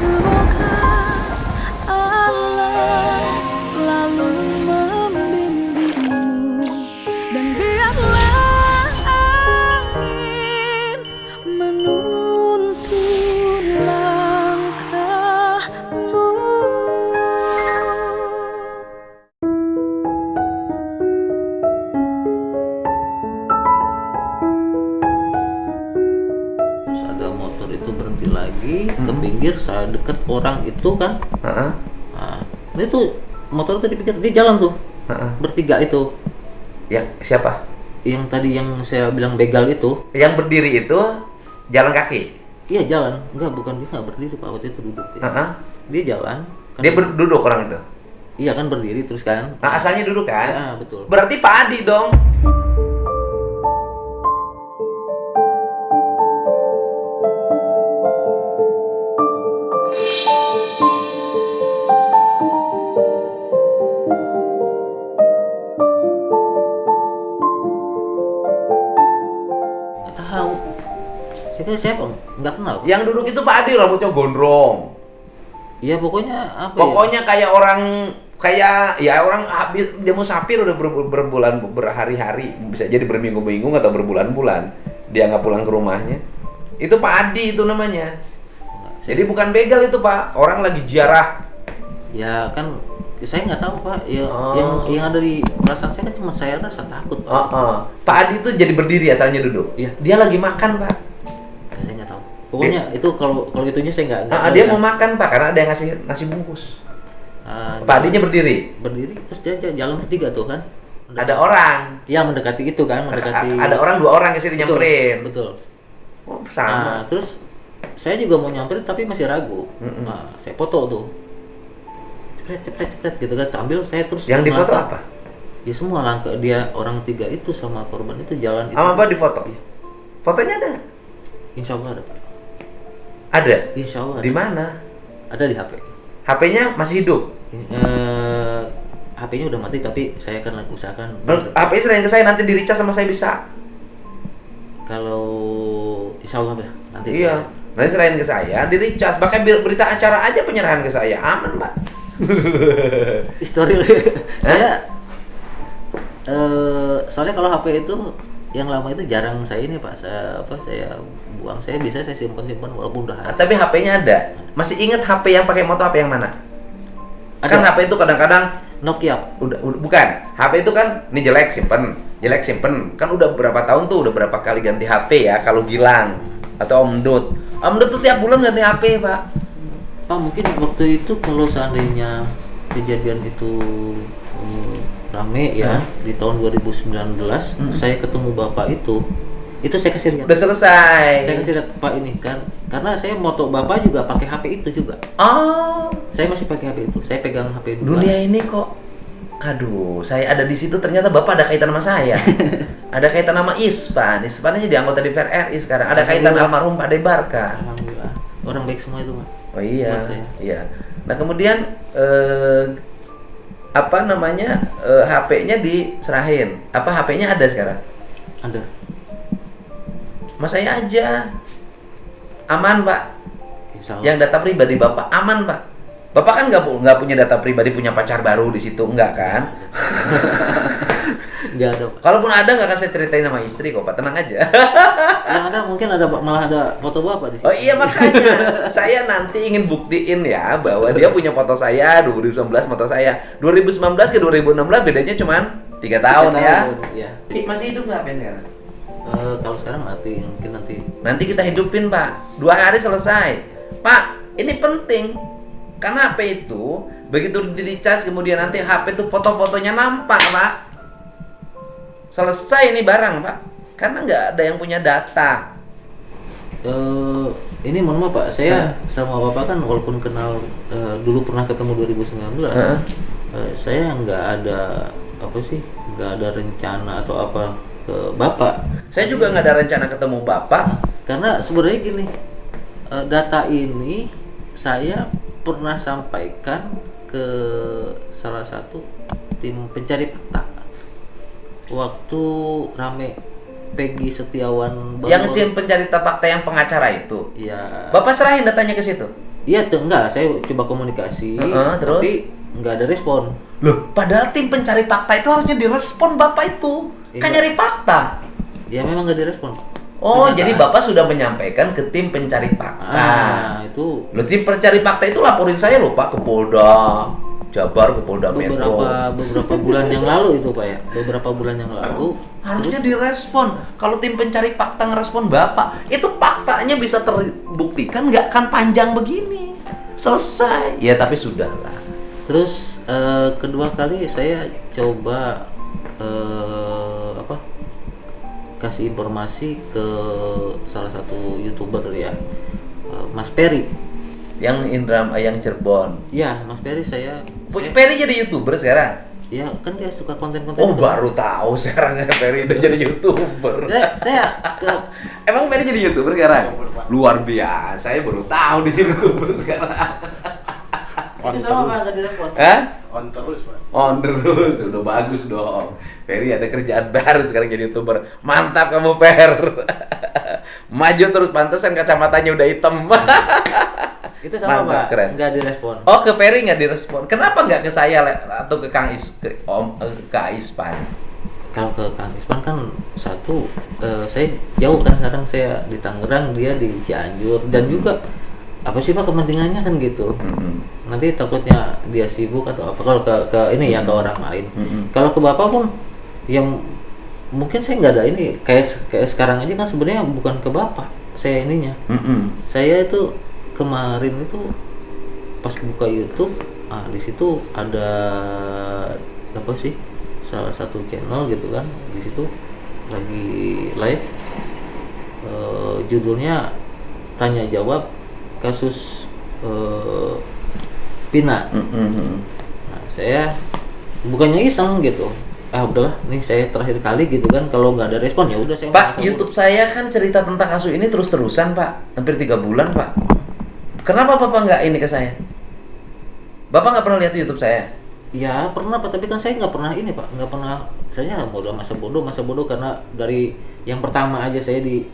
Semoga Allah selalu membimbingmu dan biarlah angin menuntun langkahmu. Terus ada motor itu berhenti lagi ke pinggir, saya deket orang itu kan. Nah, itu motor itu dipikir dia jalan tuh bertiga itu. Ya, siapa? Yang tadi yang saya bilang begal itu. Yang berdiri itu jalan kaki. Iya jalan, bukan dia nggak berdiri pak, waktu itu duduk dia. Dia jalan. Kan Dia duduk orang itu. Iya kan berdiri terus kan. Nah, asalnya duduk kan? Ya, betul. Berarti Pak Adi dong. Nggak tahu. Saya kira siapa? Nggak kenal. Yang duduk itu Pak Adi, rambutnya gondrong. Iya pokoknya apa ya? Pokoknya kayak orang habis dia mau sapir udah berbulan berhari-hari, bisa jadi berminggu-minggu atau berbulan-bulan dia nggak pulang ke rumahnya. Itu Pak Adi itu namanya. Jadi bukan begal itu Pak, orang lagi ziarah. Ya kan saya nggak tahu pak. Ya, yang ada di perasaan saya kan cuma saya rasa takut pak. Pak Adi itu jadi berdiri asalnya duduk. Iya. Dia lagi makan Pak. Saya nggak tahu. Pokoknya itu kalau itunya saya nggak. Dia mau makan Pak karena ada yang ngasih nasi bungkus. Pak Adinya berdiri. Berdiri terus dia jalan bertiga tuh kan. Ada orang. Iya mendekati itu kan, mendekati. Ada orang, 2 orang ke sini nyamperin. Betul. Oh, sama. Terus saya juga mau nyamperin tapi masih ragu. Nah, saya foto tuh. Cepet gitu kan sambil saya terus. Yang difoto apa? Ya semua langkah dia orang 3 itu sama korban itu jalan itu. Sama apa difoto? Iya. Fotonya ada? Insya Allah ada. Ada? Insya Allah ada. Di mana? Ada di HP. HP-nya masih hidup? HP-nya udah mati tapi saya akan usahakan. HP-nya serahin ke saya, nanti di-recharge sama saya bisa. Kalau insya Allah ya nanti. Iya. Nanti serahin ke saya, di-recharge. Bahkan berita acara aja penyerahan ke saya, aman Mbak. Histori saya soalnya kalau HP itu yang lama itu jarang saya ini pak, saya buang, saya simpan walaupun udah ada. Tapi HP-nya ada. Masih ingat HP yang pakai motor HP yang mana? Ada. Kan HP itu kadang-kadang Nokia. udah bukan. HP itu kan ini jelek simpen. Kan udah berapa tahun tuh, udah berapa kali ganti HP ya kalau Gilang atau Om Dut. Om Dut tuh tiap bulan ganti HP, Pak. Pak mungkin waktu itu kalau seandainya kejadian itu rame ya di tahun 2019 saya ketemu bapak itu saya kasih lihat. Udah selesai. Saya kasih lihat pak ini kan karena saya moto bapak juga pakai HP itu juga. Saya masih pakai HP itu, saya pegang HP dulu. Dunia ini kok, aduh, saya ada di situ ternyata bapak ada kaitan sama saya. Ada kaitan sama Ispan aja jadi anggota DPR RI sekarang. Ada kaitan almarhum Pak Debarka. Alhamdulillah, orang baik semua itu pak. Oh iya, iya. Nah kemudian HP-nya diserahin. Apa HP-nya ada sekarang? Ada. Mas saya aja. Aman Pak. Yang data pribadi Bapak aman Pak. Bapak kan nggak punya data pribadi, punya pacar baru di situ, enggak kan? Nggak ada Pak. Kalaupun ada nggak akan saya ceritain sama istri kok Pak, tenang aja. Yang ada mungkin ada malah ada foto bapak di sini. Oh iya makanya saya nanti ingin buktiin ya bahwa dia punya foto saya 2019 foto saya 2019 ke 2016 bedanya cuman 3 tahun ya. Iya. Masih hidup nggak Ben sekarang? Kalau sekarang mati, mungkin nanti. Nanti kita hidupin Pak, 2 hari selesai. Pak, ini penting karena HP itu begitu di-charge kemudian nanti HP itu foto-fotonya nampak Pak. Selesai ini barang Pak, karena nggak ada yang punya data. Ini mohon maaf Pak, saya sama Bapak kan walaupun kenal dulu pernah ketemu 2019, saya nggak ada nggak ada rencana atau apa ke Bapak. Saya juga nggak ada rencana ketemu Bapak. Karena sebenarnya gini, data ini saya pernah sampaikan ke salah satu tim pencari fakta. Waktu rame Peggy Setiawan yang tim pencari fakta yang pengacara itu. Iya. Bapak serahin datanya ke situ. Iya tuh enggak, saya coba komunikasi, Terus? tapi enggak ada respon. Loh, padahal tim pencari fakta itu harusnya direspon Bapak itu. Kan Iya. nyari fakta. Ya memang enggak direspon. Oh, Kenyataan. jadi Bapak sudah menyampaikan ke tim pencari fakta. Itu Loh, tim pencari fakta itu laporin saya loh Pak ke Polda Jabar, ke Polda Metro. beberapa bulan yang lalu itu Pak ya. Beberapa bulan yang lalu Harusnya direspon. Kalau tim pencari fakta ngerespon Bapak, itu faktanya bisa terbuktikan, nggak akan panjang begini. Selesai. Ya tapi sudahlah. terus kedua kali saya coba kasih informasi ke salah satu YouTuber ya, Mas Peri. Yang yang Cirebon. Ya, Mas Peri saya Peri jadi YouTuber sekarang? ya kan dia suka konten-konten Oh, itu. baru tahu sekarang Peri udah jadi YouTuber. Saya ke Emang Peri jadi YouTuber sekarang? Luar biasa, saya baru tahu dia YouTuber sekarang. itu sama Pak, nggak direspon. Hah? On terus, Pak. On terus, udah bagus dong. Ferry ada kerjaan baru sekarang jadi YouTuber. Mantap kamu, Fer. Maju terus, pantesan kacamatanya udah hitam. Itu sama Mantap, Pak, keren. nggak direspon. Oh, ke Ferry nggak direspon. Kenapa nggak ke saya atau ke Kang ke Aispan? Kalau ke Kang Ispan kan satu, saya jauh kan sekarang, saya di Tangerang, dia di Cianjur, dan juga apa sih Pak kepentingannya kan gitu. Nanti takutnya dia sibuk atau apa kalau ke ini ya, ke orang lain. Kalau ke Bapak pun yang mungkin saya nggak ada ini, kayak sekarang aja kan sebenarnya bukan ke Bapak saya ininya. Saya itu kemarin itu pas buka YouTube, di situ ada apa sih, salah satu channel gitu kan, di situ lagi live, judulnya tanya jawab kasus Pina. Nah, saya bukannya iseng gitu, udahlah nih saya terakhir kali gitu kan, kalau nggak ada respon ya udah saya Pak, mau YouTube saya kan cerita tentang kasus ini terus-terusan, Pak. Hampir 3 bulan, Pak. Kenapa Bapak nggak ini ke saya? Bapak nggak pernah lihat YouTube saya? ya pernah Pak, tapi kan saya nggak pernah ini Pak, nggak pernah, saya bodoh, masa bodoh karena dari yang pertama aja saya di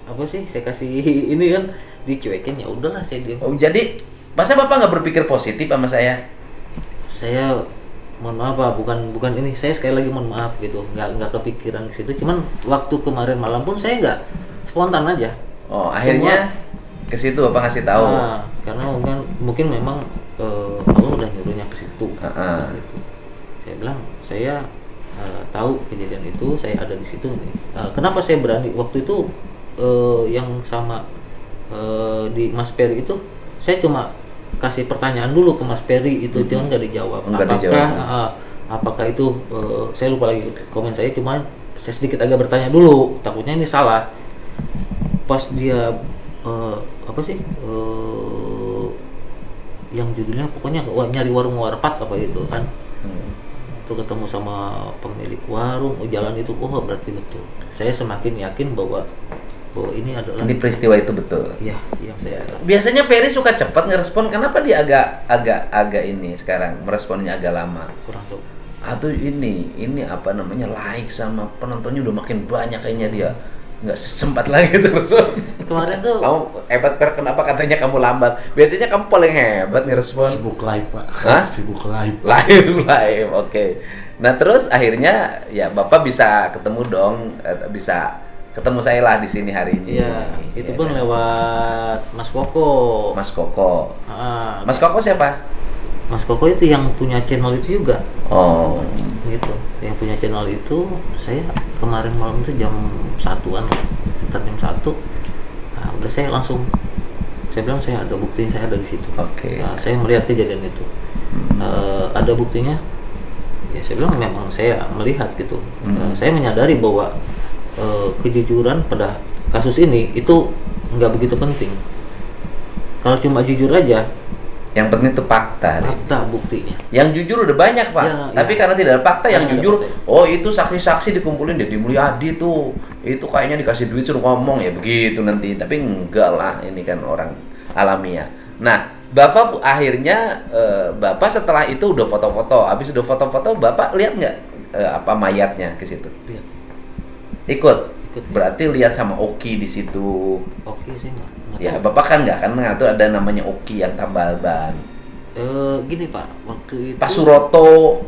apa sih, saya kasih ini kan dicuekin, ya udahlah saya diem. Oh, jadi masa Bapak nggak berpikir positif sama saya? Saya mohon maaf Pak, bukan ini, saya sekali lagi mohon maaf gitu, nggak kepikiran ke situ, cuman waktu kemarin malam pun saya nggak, spontan aja. Oh, akhirnya ke situ Bapak ngasih tahu. Nah, karena mungkin memang Allah udah nyuruhnya ke situ. Gitu. Saya bilang saya tahu kejadian itu, saya ada di situ nih. Kenapa saya berani waktu itu yang sama di Mas Peri itu, saya cuma kasih pertanyaan dulu ke Mas Peri itu, jangan nggak dijawab. Apakah itu saya lupa lagi komen saya, cuma saya sedikit agak bertanya dulu, takutnya ini salah. Pas dia apa sih yang judulnya pokoknya nyari warung warpat apa gitu kan, itu ketemu sama pemilik warung, jalan itu, berarti betul, saya semakin yakin bahwa ini adalah Ini peristiwa itu betul. ya yang saya Biasanya Ferry suka cepat ngerespon, kenapa dia agak ini sekarang meresponnya agak lama? kurang tahu. Atau ini apa namanya, like sama penontonnya udah makin banyak kayaknya dia nggak sempat lagi terus. Kemarin tuh Kamu hebat, Per, kenapa katanya kamu lambat? Biasanya kamu paling hebat ngerespon. Sibuk live, Pak. Hah? Sibuk live. Live, oke. Nah terus akhirnya ya Bapak bisa ketemu dong, bisa ketemu saya lah di sini hari ini. ya itu pun kan? lewat Mas Koko. Mas Koko. Ah, Mas Koko siapa? Mas Koko itu yang punya channel itu juga. Oh. Gitu, yang punya channel itu, saya kemarin malam itu jam 1-an lah, sekitar jam 1. Nah, udah saya langsung, saya bilang saya ada buktinya, saya ada di situ. Oke. Nah, saya melihat kejadian itu, ada buktinya, ya saya bilang memang saya melihat gitu. Saya menyadari bahwa kejujuran pada kasus ini itu nggak begitu penting. Kalau cuma jujur aja, Yang penting itu fakta. fakta buktinya. Yang jujur udah banyak, Pak. Ya, Tapi ya. karena tidak ada fakta, yang Karena jujur, ada fakta. oh itu saksi-saksi dikumpulin Deddy Mulyadi tuh. Itu kayaknya dikasih duit suruh ngomong ya begitu nanti. Tapi enggak lah, ini kan orang alamiah. Nah, Bapak akhirnya Bapak setelah itu udah foto-foto. Habis udah foto-foto, Bapak lihat nggak apa mayatnya ke situ? Lihat. Ikut. ikut. Berarti lihat sama Oki di situ. Oke, saya nggak Ya, tahu. Bapak kan nggak kan ngatur ada namanya Oki yang tambal ban. Gini Pak, waktu itu Pak Suroto.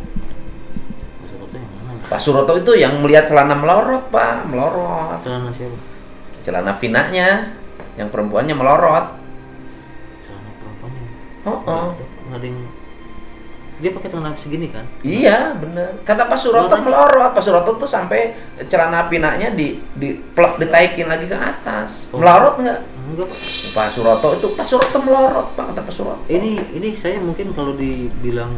Pak Suroto yang mana? Pak Suroto itu yang melihat celana melorot, Pak, melorot. Celana siapa? Celana Vinanya yang perempuannya melorot. Celana perempuannya. Oh. Nggak ada yang dia pakai celana segini kan? Iya, bener. Kata Pak Suroto Melorot. melorot. Pak Suroto tuh sampai celana Vinanya di plok ditaikin lagi ke atas. Oh. Melorot nggak? Enggak Pak. Pak Suroto itu Pak Suroto melorot, Pak, kata Pak Suroto. Ini saya mungkin kalau dibilang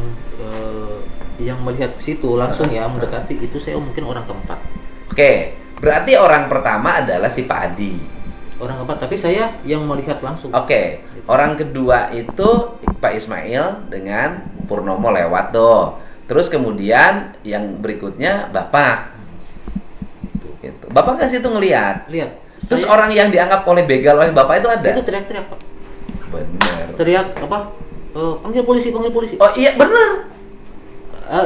yang melihat ke situ langsung ya mendekati itu saya mungkin orang keempat. Oke, berarti orang pertama adalah si Pak Adi. Orang keempat, tapi saya yang melihat langsung. Oke, orang kedua itu Pak Ismail dengan Purnomo lewat tuh. Terus kemudian yang berikutnya Bapak. Gitu. Bapak kan situ ngelihat. Lihat. Terus saya- orang yang dianggap oleh begal oleh Bapak itu ada? itu teriak-teriak Pak. Bener. Teriak apa? Panggil polisi, panggil polisi. Oh iya bener.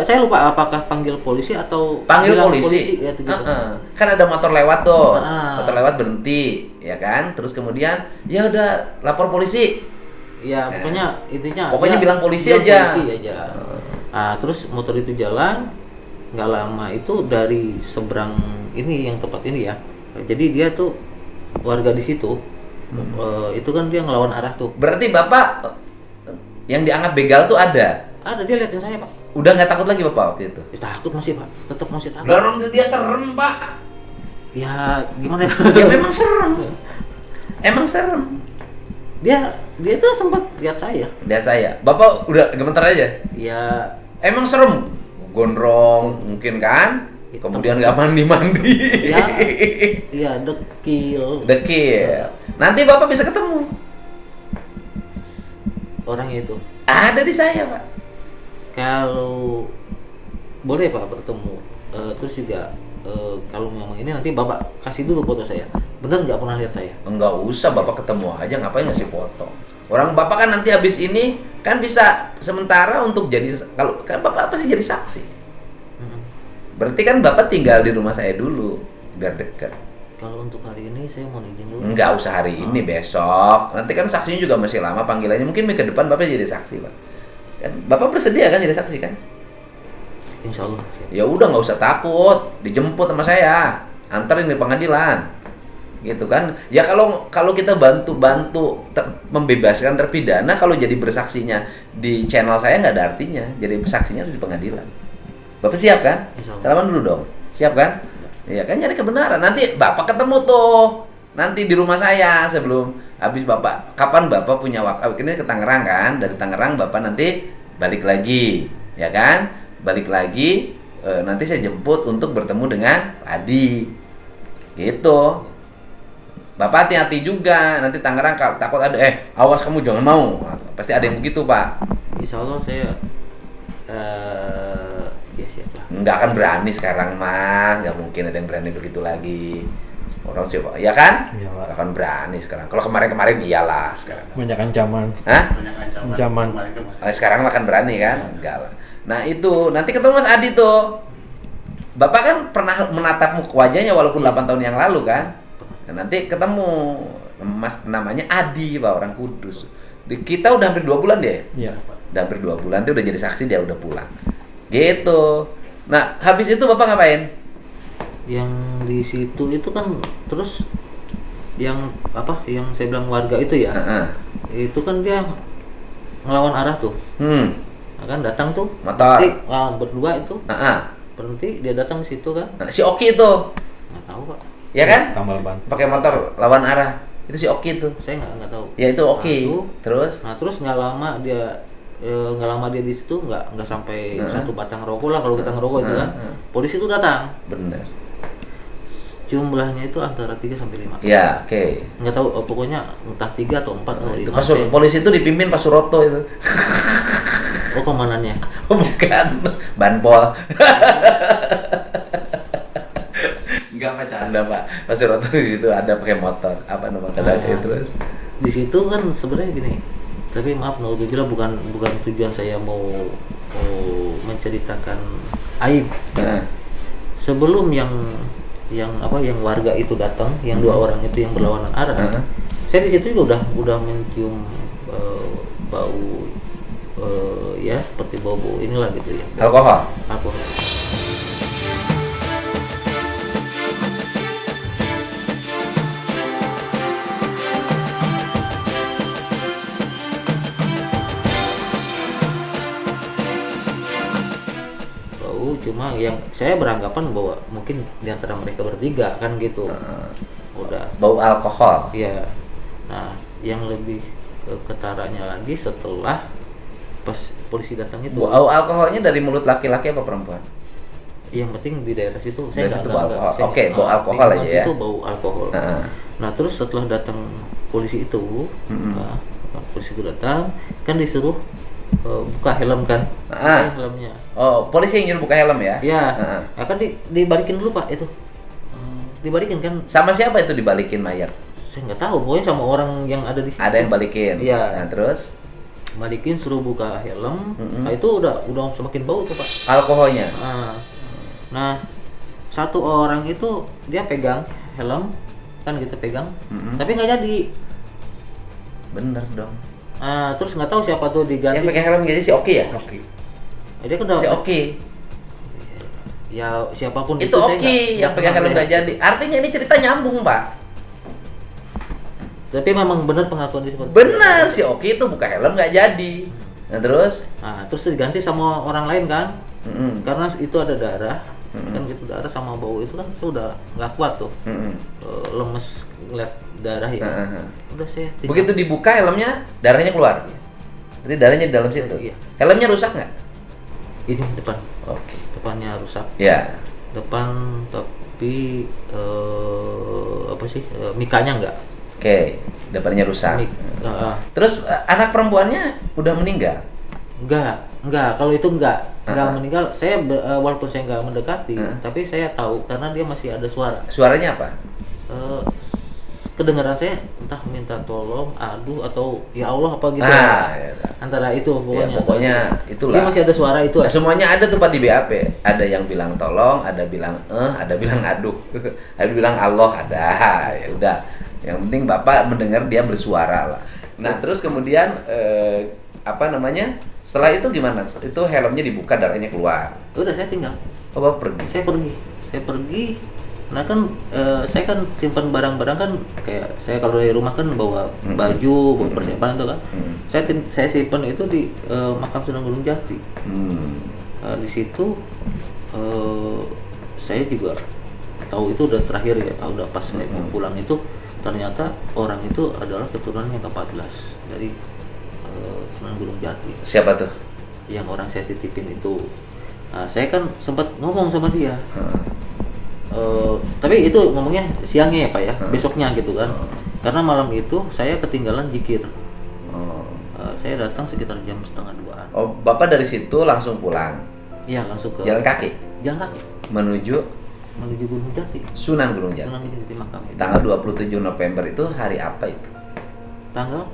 Saya lupa apakah panggil polisi atau Panggil bilang polisi. ya, itu gitu. Kan ada motor lewat tuh. Ah. Motor lewat berhenti, ya kan? Terus kemudian ya udah lapor polisi. Ya, pokoknya intinya Pokoknya dia bilang polisi bilang aja. polisi aja. Nah, terus motor itu jalan, nggak lama itu dari seberang ini yang tempat ini ya. Jadi dia tuh warga di situ. Itu kan dia ngelawan arah tuh. Berarti Bapak yang dianggap begal tuh ada. Ada dia liatin saya Pak. Udah nggak takut lagi Bapak waktu itu? Ya, takut masih Pak, tetap masih takut. Dorong dia serem, Pak. Ya gimana ya? Ya memang serem. Emang serem. Dia tuh sempat lihat saya. Lihat saya. Bapak udah gemeter aja. Ya Emang serem. Gondrong mungkin kan? Kemudian nggak mandi-mandi. ya ya dekil Dekil. Nanti Bapak bisa ketemu. orangnya itu. Ada di saya, Pak. Kalau boleh Pak bertemu, terus juga kalau memang ini nanti Bapak kasih dulu foto saya. Bener nggak pernah lihat saya? Enggak usah, Bapak ketemu aja, ngapain ngasih foto. Orang Bapak kan nanti habis ini kan bisa sementara untuk jadi, kalau kan Bapak pasti jadi saksi. Berarti kan Bapak tinggal di rumah saya dulu biar dekat. Kalau untuk hari ini saya mau izin dulu. Enggak usah hari ini, besok. Nanti kan saksinya juga masih lama panggilannya. Mungkin minggu depan Bapak jadi saksi, Pak. Kan Bapak bersedia kan jadi saksi kan? Insya Allah. Ya udah nggak usah takut, dijemput sama saya, anterin di pengadilan, gitu kan? Ya kalau kita bantu membebaskan terpidana, kalau jadi bersaksinya di channel saya nggak ada artinya, jadi bersaksinya harus di pengadilan. Bapak siap kan? Insya Allah. Salaman dulu dong, siap kan? Iya kan, nyari kebenaran. Nanti Bapak ketemu tuh, nanti di rumah saya sebelum habis Bapak. Kapan Bapak punya waktu? Ini ke Tangerang kan? Dari Tangerang Bapak nanti balik lagi, ya kan? Balik lagi, nanti saya jemput untuk bertemu dengan Adi, gitu. Bapak hati-hati juga, nanti Tangerang takut ada, awas kamu jangan mau, pasti ada yang begitu Pak. Insya Allah saya ya siap lah. Nggak akan berani sekarang mah, nggak mungkin ada yang berani begitu lagi. Orang siapa, ya kan? Iya, Pak. Nggak akan berani sekarang. Kalau kemarin-kemarin iyalah sekarang. Banyak ancaman. Hah? Banyak ancaman. Ancaman. Kemarin-kemarin. Sekarang makan berani kan? Enggak lah. Nah itu, nanti ketemu Mas Adi tuh. Bapak kan pernah menatap wajahnya walaupun 8 tahun yang lalu kan? Nah, nanti ketemu Mas, namanya Adi Pak, orang Kudus. Kita udah hampir 2 bulan deh. Iya. Udah hampir 2 bulan tuh udah jadi saksi, dia udah pulang. Gitu. Nah, habis itu Bapak ngapain? Yang di situ itu kan terus yang apa? Yang saya bilang warga itu ya. Heeh. Itu kan dia ngelawan arah tuh. Nah, kan datang tuh Motor. berhenti, berdua itu Heeh. berhenti, dia datang ke situ kan. Nah, si Oki itu, Nggak tahu Pak, ya kan? Tambal ban. Pakai motor lawan arah. Itu si Oki itu. saya nggak tahu. Ya itu Oki. Nah, itu. Terus Nah terus nggak lama dia di situ, nggak sampai satu batang rokok lah kalau kita ngerokok itu kan. Polisi itu datang, bener. jumlahnya itu antara 3 sampai 5. Ya, oke. Nggak tahu, pokoknya entah 3 atau 4 atau 5. Itu polisi itu dipimpin Pak Suroto itu. Oh, komandannya. Bukan, Banpol. Enggak bercanda Pak. Pak Suroto di situ ada pakai motor. Apa nama kadangnya terus? Di situ kan sebenarnya gini. Tapi maaf, naudzubillah, bukan tujuan saya mau menceritakan aib. Nah, Sebelum yang yang warga itu datang, yang dua orang itu yang berlawanan arah. Saya di situ juga udah mencium bau ya seperti bau inilah gitu ya. Alkohol. Alkohol. Cuma yang saya beranggapan bahwa mungkin di antara mereka bertiga kan gitu. Udah Bau alkohol. iya. Nah, yang lebih ketaranya lagi setelah pas polisi datang itu. Bau alkoholnya dari mulut laki-laki apa perempuan? Yang penting di daerah situ Dari saya situ nggak bau alkohol. saya Oke, nggak- bau alkohol lingkungan aja ya. Itu bau alkohol. Nah, terus setelah datang polisi itu, nah, polisi itu datang kan disuruh buka helm kan. Bukain helmnya. Oh, polisi yang nyuruh buka helm ya? Ya, akan dibalikin dulu Pak itu. Dibalikin kan? Sama siapa itu dibalikin mayat? Saya nggak tahu, pokoknya sama orang yang ada di situ. Ada yang balikin. Iya. Nah, terus Balikin suruh buka helm. Nah, itu udah semakin bau tuh Pak. alkoholnya. Nah, satu orang itu dia pegang helm kan gitu pegang, tapi nggak jadi. Bener dong. Terus nggak tahu siapa tuh diganti. Yang pakai helm jadi si Oki ya? Oke. Dia kan udah Si Oki. ya siapapun Itu saya Oki yang pakai helm nggak jadi. Artinya ini cerita nyambung, Pak. Tapi memang benar pengakuan dia seperti Benar, si Oki itu buka helm nggak jadi. Nah, terus? Terus diganti sama orang lain kan? Karena itu ada darah, kan gitu darah sama bau itu kan itu udah nggak kuat tuh, lemes ngeliat darah ya. Udah saya tinggal. Begitu dibuka helmnya, darahnya keluar. Berarti darahnya di dalam situ. Iya. Helmnya rusak nggak? Ini depan, Oke. depannya rusak. Ya. Depan tapi apa sih mikanya nggak. Oke, depannya rusak. Terus anak perempuannya udah meninggal? Enggak. Kalau itu enggak meninggal. Saya walaupun saya nggak mendekati, tapi saya tahu karena dia masih ada suara. Suaranya apa? Kedengaran saya entah minta tolong, aduh atau ya Allah apa gitu. Ya. Antara itu pokoknya. Ya, pokoknya itulah. Dia masih ada suara itu. Nah, semuanya ada tuh Pak di BAP. Ada yang bilang tolong, ada bilang ada bilang aduh, ada bilang Allah ada. Ya udah. Yang penting Bapak mendengar dia bersuara lah. Nah, terus kemudian apa namanya? Setelah itu gimana? Itu helmnya dibuka, darahnya keluar. Udah saya tinggal. Oh, Bapak pergi. Saya pergi. Nah kan saya kan simpan barang-barang kan kayak saya kalau dari rumah kan bawa baju, bawa persiapan itu kan. Saya simpan itu di makam Sunan Gunung Jati. Di situ saya juga tahu itu udah terakhir ya, udah pas saya mau pulang itu ternyata orang itu adalah keturunan yang ke-14 dari Sunan Gunung Jati. Siapa tuh? Yang orang saya titipin itu. Saya kan sempat ngomong sama dia. Tapi itu ngomongnya siangnya ya Pak ya, besoknya gitu kan. Karena malam itu saya ketinggalan zikir. Saya datang sekitar jam 1:30-an. Oh, Bapak dari situ langsung pulang? Iya, langsung ke Jalan kaki? Jalan kaki Menuju Gunung Jati. Sunan Gunung Jati? Sunan Gunung Jati makam itu. Tanggal 27 November itu hari apa itu? Tanggal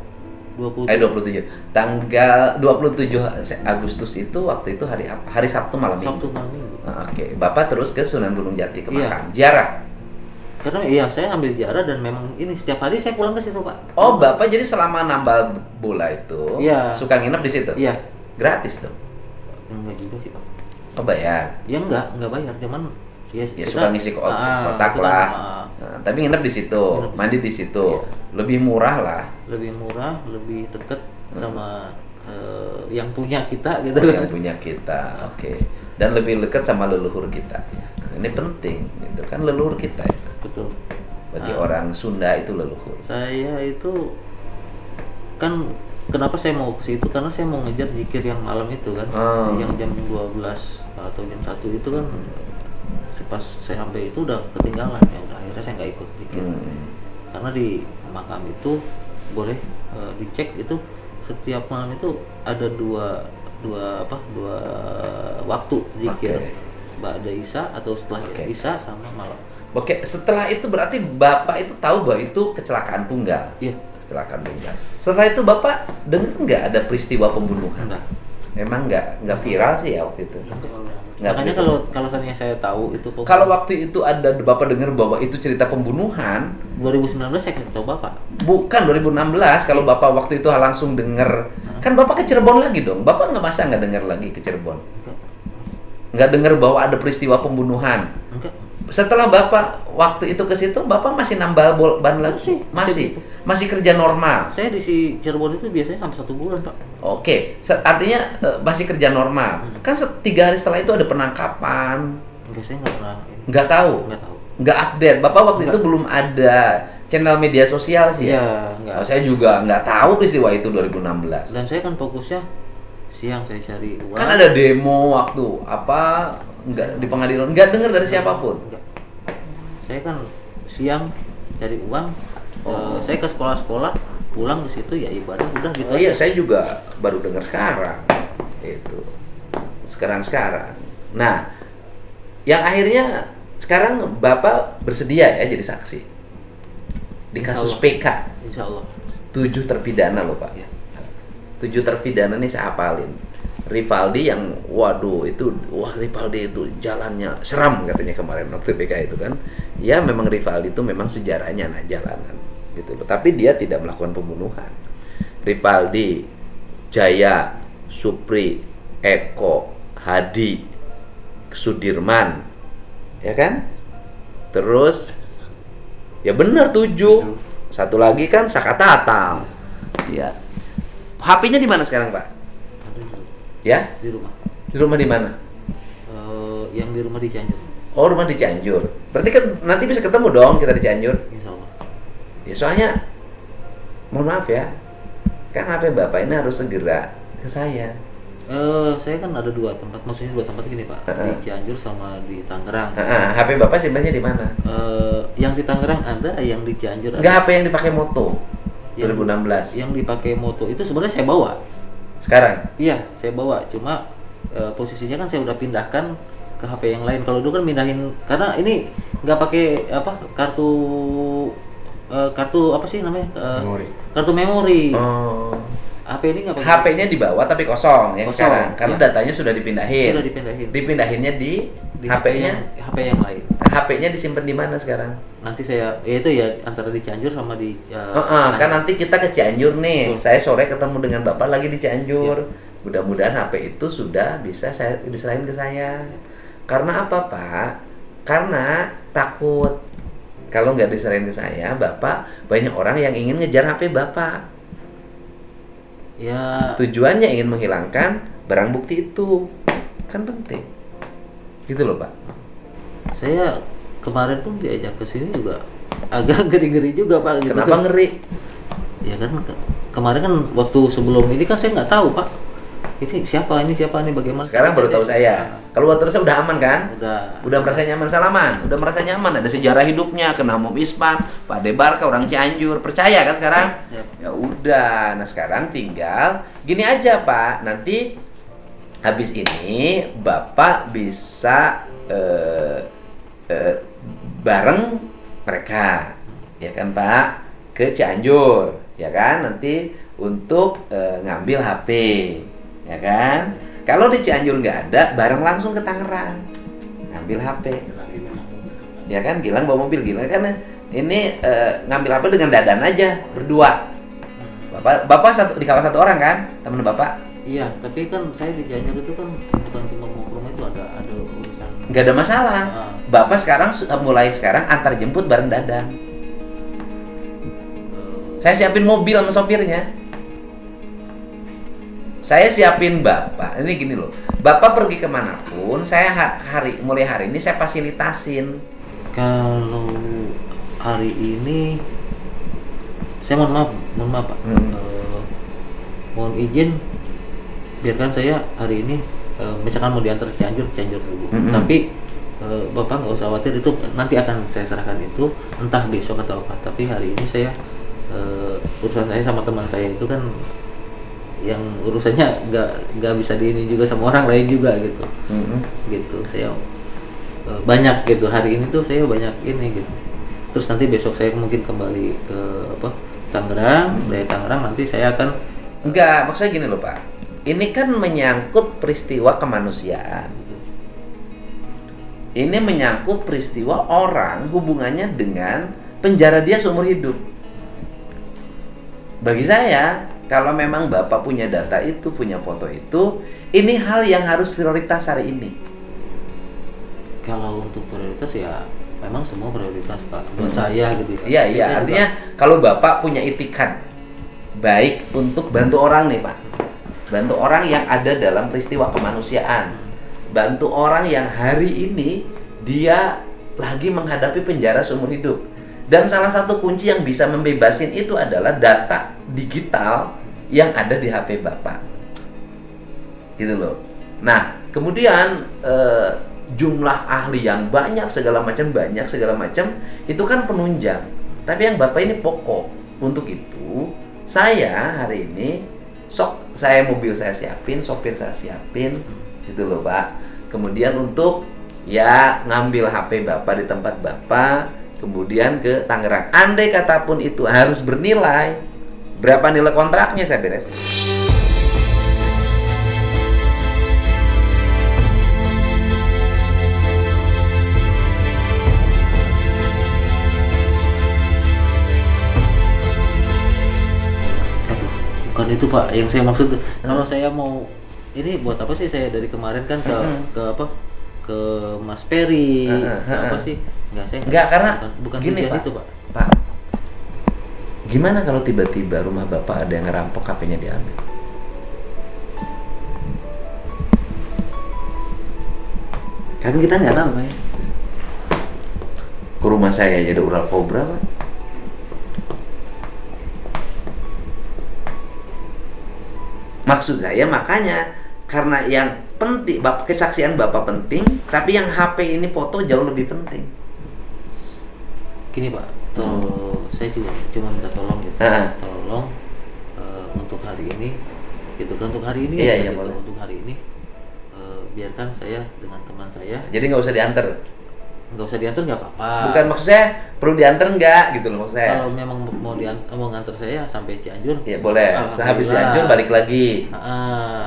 27. 27. Tanggal 27 Agustus itu waktu itu hari apa? Hari Sabtu malam Minggu. Sabtu malam Minggu. Oke. Bapak terus ke Sunan Gunung Jati ke Iya. makam. Ziarah. Karena iya saya ambil jarak dan memang ini setiap hari saya pulang ke situ Pak. Oh, Bapak jadi selama nambal bola itu Iya. suka nginep di situ? Iya. Gratis dong. Enggak juga sih Pak. Oh, bayar. Ya enggak bayar, cuman ya Suka ngisi kotak itu lah. kan, Nah, tapi nginep di situ, Nginep di mandi di situ. Lebih murah lah. lebih murah, lebih deket sama yang punya kita gitu Yang kan. punya kita. Oke. Dan lebih dekat sama leluhur kita. Ini penting, itu kan leluhur kita. Betul. Bagi orang Sunda itu leluhur. Saya itu kan kenapa saya mau ke situ karena saya mau ngejar zikir yang malam itu kan. Yang jam 12 atau jam 1 itu kan pas saya sampai itu udah ketinggalan ya udah akhirnya saya nggak ikut zikir. Karena di makam itu boleh dicek itu setiap malam itu ada dua waktu zikir. Ba'da Isya atau setelah Isya sama malam. Oke, setelah itu berarti Bapak itu tahu bahwa itu kecelakaan tunggal. Iya. Kecelakaan tunggal. Setelah itu Bapak dengar nggak ada peristiwa pembunuhan? Enggak. Memang nggak viral sih ya waktu itu. Nggak Makanya viral. kalau tadinya saya tahu itu Kalau waktu itu ada Bapak dengar bahwa itu cerita pembunuhan, 2019 saya nggak tahu Bapak. bukan 2016 kalau Bapak waktu itu langsung dengar, kan Bapak ke Cirebon lagi dong. Bapak nggak masa nggak dengar lagi ke Cirebon? Enggak. Nggak dengar bahwa ada peristiwa pembunuhan. Enggak. Setelah Bapak waktu itu ke situ, Bapak masih nambal ban lagi? Masih. Masih kerja normal. Saya di si Cirebon itu biasanya sampai 1 bulan, Pak. Oke, artinya masih kerja normal. Kan 3 hari setelah itu ada penangkapan. Enggak, saya nggak pernah. Nggak tahu. Nggak tahu. Nggak update. Bapak waktu Nggak. itu belum ada channel media sosial sih ya? Iya, nggak. Oh, saya juga nggak tahu peristiwa itu 2016. Dan saya kan fokusnya siang saya cari uang. Kan ada demo waktu apa nggak di pengadilan, nggak dengar dari siapapun. Enggak. Saya kan siang cari uang. Oh. Saya ke sekolah-sekolah, pulang ke situ ya ibadah udah gitu. Oh iya, aja. saya juga baru dengar sekarang. Itu. Sekarang. Nah, yang akhirnya sekarang Bapak bersedia ya jadi saksi di Insya kasus Allah. PK. Insya Allah. 7 terpidana loh Pak. Ya. 7 terpidana nih saya hafalin. Rivaldi yang waduh itu Rivaldi itu jalannya seram katanya kemarin waktu PK itu kan. Ya memang Rivaldi itu memang sejarahnya anak jalanan gitu loh. Tapi dia tidak melakukan pembunuhan. Rivaldi, Jaya, Supri, Eko, Hadi, Sudirman, ya kan? Terus ya benar 7. Satu lagi kan Saka Tatal. Ya. HP-nya di mana sekarang, Pak? Ada Ya? di rumah. Di rumah di mana? Yang di rumah di Cianjur. Oh, rumah di Cianjur. Berarti kan nanti bisa ketemu dong kita di Cianjur. Insya Allah. Ya soalnya mohon maaf ya. Kan HP Bapak ini harus segera ke saya. Saya kan ada 2 tempat, maksudnya 2 tempat gini Pak, di Cianjur sama di Tangerang. HP Bapak simpannya di mana? Yang di Tangerang ada, yang di Cianjur ada. Enggak HP yang dipakai moto. Yang- 2016. Yang dipakai moto itu sebenarnya saya bawa. Sekarang. Iya, saya bawa. Cuma posisinya kan saya udah pindahkan ke HP yang lain. Kalau dulu kan pindahin karena ini nggak pakai apa kartu apa sih namanya? Memori. Kartu memori. Oh. HP ini nggak pakai. HP-nya dibawa tapi kosong yang Kosong, sekarang. Karena iya. datanya sudah dipindahin. Sudah dipindahin. Dipindahinnya di HP-nya. HP yang lain. HP-nya disimpan di mana sekarang? Nanti saya ya itu ya antara di Cianjur sama di Kan nanti kita ke Cianjur nih. Betul. Saya sore ketemu dengan Bapak lagi di Cianjur. Ya. Mudah-mudahan HP itu sudah bisa saya diserahin ke saya. Karena apa, Pak? Karena takut kalau nggak diserahin ke saya, Bapak banyak orang yang ingin ngejar HP Bapak. ya Tujuannya ingin menghilangkan barang bukti itu. Kan penting. Gitu loh, Pak. saya kemarin pun diajak ke sini juga agak ngeri-ngeri juga Pak gitu. Kenapa ngeri? Ya kan kemarin kan waktu sebelum ini kan saya nggak tahu Pak. Ini siapa ini bagaimana? Sekarang baru tahu saya. Kalau buat terus udah aman kan? Udah Merasa nyaman salaman, udah merasa nyaman, ada sejarah hidupnya, kenal Mob Ispan, Pak Debarka orang Cianjur, percaya kan sekarang? Yap. Ya udah, nah sekarang tinggal gini aja Pak, nanti habis ini Bapak bisa bareng mereka, ya kan Pak, ke Cianjur, ya kan, nanti untuk ngambil HP, ya kan? Kalau di Cianjur nggak ada, bareng langsung ke Tangerang, ngambil HP. Ya kan, Gilang bawa mobil, Gilang kan ini ngambil HP dengan Dadan aja berdua. Bapak satu di kawasan 1 orang kan, teman Bapak? Iya, tapi kan saya di Cianjur itu kan bukan cuma mau ke rumah itu ada urusan. Nggak ada masalah. Ah. Bapak sekarang mulai sekarang antar jemput bareng Dadan. Saya siapin mobil sama sopirnya. Saya siapin Bapak. Ini gini loh. Bapak pergi kemanapun, saya mulai hari ini saya fasilitasin. Kalau hari ini saya mohon maaf Pak. Mohon izin biarkan saya hari ini misalkan mau diantar Cianjur dulu. Tapi Bapak nggak usah khawatir, itu nanti akan saya serahkan itu entah besok atau apa. Tapi hari ini saya urusan saya sama teman saya itu kan yang urusannya nggak bisa diini juga sama orang lain juga gitu. Gitu saya banyak gitu hari ini tuh saya banyak ini gitu. Terus nanti besok saya mungkin kembali ke Tangerang. Dari Tangerang nanti saya akan Enggak, maksudnya gini loh Pak. ini kan menyangkut peristiwa kemanusiaan. Ini menyangkut peristiwa orang hubungannya dengan penjara dia seumur hidup. Bagi saya, kalau memang Bapak punya data itu, punya foto itu, ini hal yang harus prioritas hari ini. Kalau untuk prioritas ya memang semua prioritas Pak buat saya gitu ya. Iya, iya. Saya Artinya kalau Bapak punya itikat baik untuk bantu orang nih Pak, bantu orang yang ada dalam peristiwa kemanusiaan, bantu orang yang hari ini dia lagi menghadapi penjara seumur hidup. Dan salah satu kunci yang bisa membebasin itu adalah data digital yang ada di HP Bapak. Gitu loh. Nah, kemudian jumlah ahli yang banyak segala macam itu kan penunjang. Tapi yang Bapak ini pokok. Untuk itu, saya hari ini saya mobil saya siapin, sopir saya siapin, gitu loh Pak. Kemudian untuk ya ngambil HP Bapak di tempat Bapak, kemudian ke Tangerang. Andai kata pun itu harus bernilai, berapa nilai kontraknya saya beresin. Aduh, bukan itu Pak yang saya maksud. Kalau saya mau ini buat apa sih, saya dari kemarin kan ke apa, ke Mas Peri, ke apa sih, Enggak, karena bukan gini tujuan Pak, itu Pak. Pak, gimana kalau tiba-tiba rumah Bapak ada yang ngerampok, HP-nya diambil? Kan kita nggak tahu Pak ya. Ke rumah saya aja ada ular kobra Pak. Maksud saya makanya, karena yang penting, kesaksian Bapak penting, tapi yang HP ini foto jauh lebih penting. Gini Pak, saya juga cuma minta tolong gitu. Tolong untuk hari ini, gitu kan, untuk hari ini Iya, ya, iya, gitu. boleh. Untuk hari ini biarkan saya dengan teman saya. Jadi nggak usah diantar. Nggak usah diantar nggak apa-apa. Bukan maksud saya perlu diantar nggak gitu loh maksud saya. Kalau memang mau ngantar saya sampai Cianjur, Ya boleh. Sehabis Cianjur balik lagi.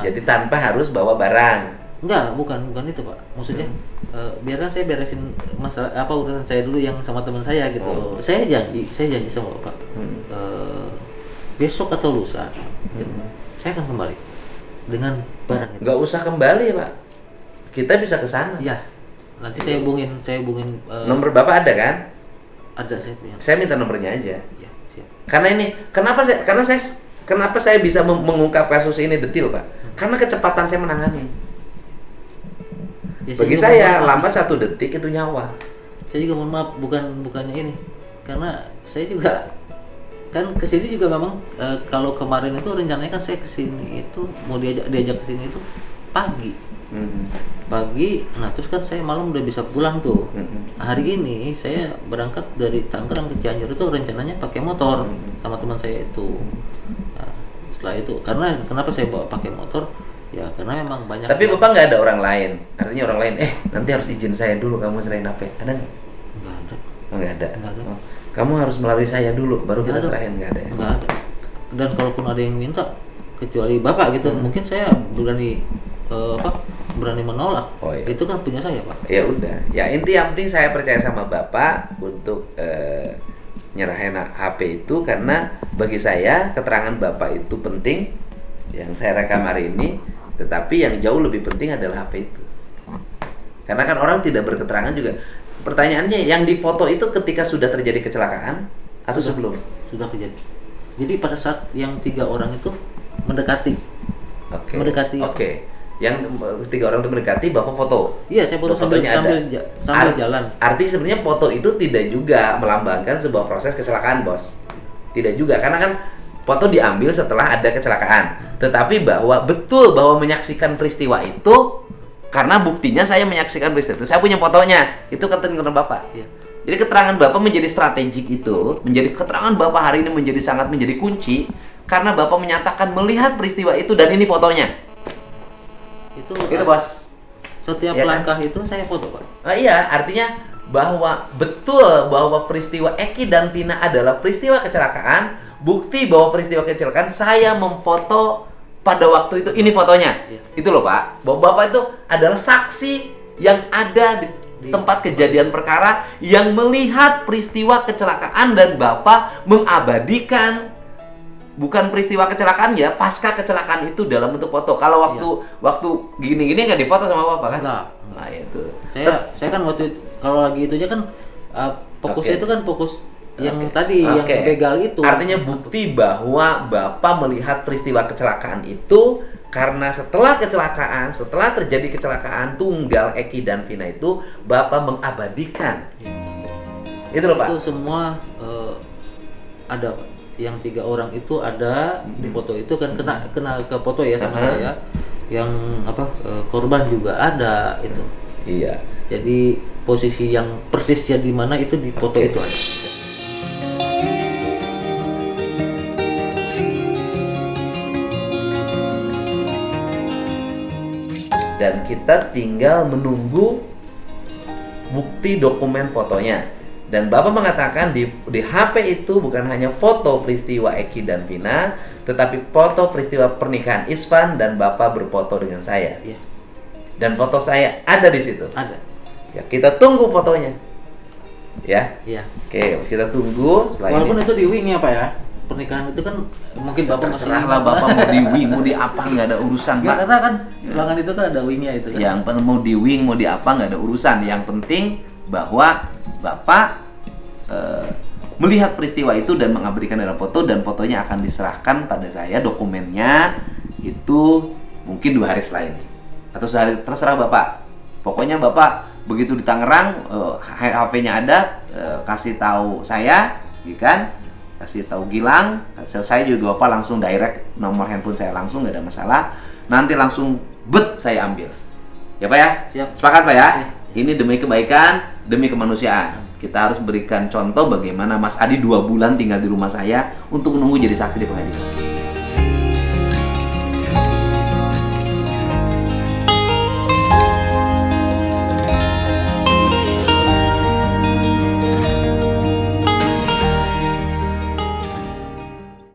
Jadi tanpa harus bawa barang. Enggak, bukan itu Pak. Maksudnya biarkan saya beresin masalah apa urusan saya dulu yang sama teman saya gitu. Saya janji sama Bapak. Besok atau lusa, saya akan kembali dengan barang itu. Nggak usah kembali Pak. Kita bisa ke sana. Ya, nanti saya hubungin. Nomor Bapak ada kan? Ada, saya punya. Saya minta nomornya aja. Ya, siap. Karena ini, kenapa saya bisa mengungkap kasus ini detil Pak? Karena kecepatan saya menangani. Ya, Bagi juga saya mohon maaf. lambat 1 detik itu nyawa. Saya juga mohon maaf, bukannya ini, karena saya juga kan kesini juga memang kalau kemarin itu rencananya kan saya kesini itu mau diajak kesini itu pagi. Pagi, nah terus kan saya malam udah bisa pulang tuh. Hari ini saya berangkat dari Tangerang ke Cianjur itu rencananya pakai motor sama teman saya itu. Nah, setelah itu, karena kenapa saya bawa pakai motor? Ya karena memang banyak. Tapi Bapak nggak ada orang lain. Artinya orang lain, nanti harus izin saya dulu kamu serahin HP. Ada nggak? Nggak ada. Oh, nggak ada. Nggak ada. Oh, kamu harus melalui saya dulu, baru Nggak kita ada. serahin. Nggak ada ya? Nggak ada. Dan kalaupun ada yang minta, kecuali Bapak gitu, mungkin saya berani menolak. Oh, iya. Itu kan punya saya Pak. Ya udah. Ya yang penting saya percaya sama Bapak untuk nyerahin HP itu, karena bagi saya keterangan Bapak itu penting yang saya rekam hari ini, tetapi yang jauh lebih penting adalah HP itu. Karena kan orang tidak berketerangan juga. Pertanyaannya, yang difoto itu ketika sudah terjadi kecelakaan atau sebelum? Sudah kejadian. Jadi pada saat yang 3 orang itu mendekati. Oke. Mendekati. Oke. Yang 3 orang itu mendekati, Bapak foto. Iya, saya foto sambil Fotonya ada. sambil jalan. Artinya sebenarnya foto itu tidak juga melambangkan sebuah proses kecelakaan, Bos. Tidak juga, karena kan foto diambil setelah ada kecelakaan. Tetapi betul bahwa menyaksikan peristiwa itu, karena buktinya saya menyaksikan peristiwa itu, saya punya fotonya. Itu keterangan Bapak. Iya. Jadi keterangan Bapak menjadi strategik itu, keterangan Bapak hari ini menjadi kunci, karena Bapak menyatakan melihat peristiwa itu dan ini fotonya. Itu Bos. setiap Iya kan? langkah itu saya foto Pak. Iya, artinya betul bahwa peristiwa Eki dan Pina adalah peristiwa kecelakaan. Bukti bahwa peristiwa kecelakaan, saya memfoto pada waktu itu ini fotonya. Iya. Itu loh Pak, bahwa Bapak itu adalah saksi yang ada di tempat kejadian perkara yang melihat peristiwa kecelakaan dan Bapak mengabadikan bukan peristiwa kecelakaan ya, pasca kecelakaan itu dalam bentuk foto. Kalau waktu gini-gini nggak difoto sama Bapak kan? Enggak. Nah, itu. Saya kan waktu kalau lagi itu aja kan fokusnya Oke. itu kan fokus yang Oke. tadi yang Oke. begal itu. Artinya bukti bahwa Bapak melihat peristiwa kecelakaan itu karena setelah terjadi kecelakaan tunggal Eki dan Vina itu Bapak mengabadikan. Itu loh Pak. Itu semua ada Pak. Yang 3 orang itu ada di foto itu kan kena ke foto ya sama saya. Yang korban juga ada itu. Iya. Jadi posisi yang persisnya di mana itu di foto itu ada. Dan kita tinggal menunggu bukti dokumen fotonya. Dan Bapak mengatakan di HP itu bukan hanya foto peristiwa Eki dan Vina, tetapi foto peristiwa pernikahan Isvan dan Bapak berfoto dengan saya. Iya. Dan foto saya ada di situ. Ada. Ya, kita tunggu fotonya. Ya. Iya. Oke, kita tunggu setelah Walaupun ini. itu di wing ya Pak ya. Pernikahan itu kan mungkin Bapak Terserahlah Bapak mau di wing, mau di apa, nggak ada urusan Enggak, Pak. karena kan ruangan itu kan ada wingnya itu kan. Yang penting mau di wing, mau di apa, nggak ada urusan. Yang penting bahwa Bapak melihat peristiwa itu dan mengabadikan dalam foto, dan fotonya akan diserahkan pada saya, dokumennya itu mungkin 2 hari setelah ini atau sehari, terserah Bapak. Pokoknya Bapak begitu di Tangerang HP-nya ada, kasih tahu saya, ya kan? Kasih tahu Gilang, saya juga Bapak langsung direct nomor handphone saya langsung, nggak ada masalah. Nanti langsung saya ambil. Ya Pak ya? Siap. Sepakat Pak ya? Oke. Ini demi kebaikan, demi kemanusiaan. Kita harus berikan contoh bagaimana Mas Adi 2 bulan tinggal di rumah saya untuk menunggu jadi saksi di pengadilan.